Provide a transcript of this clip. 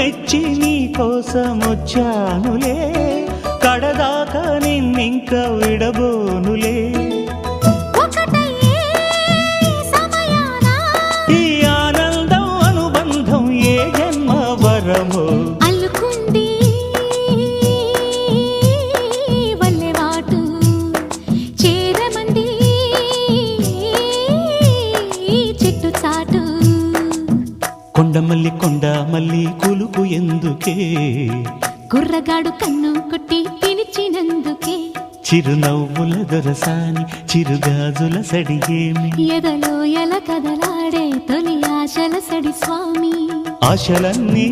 మెచ్చి నీ కోసం వచ్చానులే, కడదాకా నిన్నింక విడబోనులే. ఈ ఆనందం అనుబంధం ఏ జన్మ వరమో అల్లుకుంది వల్లెవాటు, చేరమంది చెట్టు చాటు. కొండమల్లి కొండమల్లి కులుకు ఎందుకే, కుర్రగాడు కన్ను కొట్టి పిలిచినందుకే. చిరునవ్వుల దొరసాని చిరుగాజుల సడిగేమి, ఎదలో ఎల కదలాడే తొలి ఆశల సడి స్వామి. ఆశలన్నీ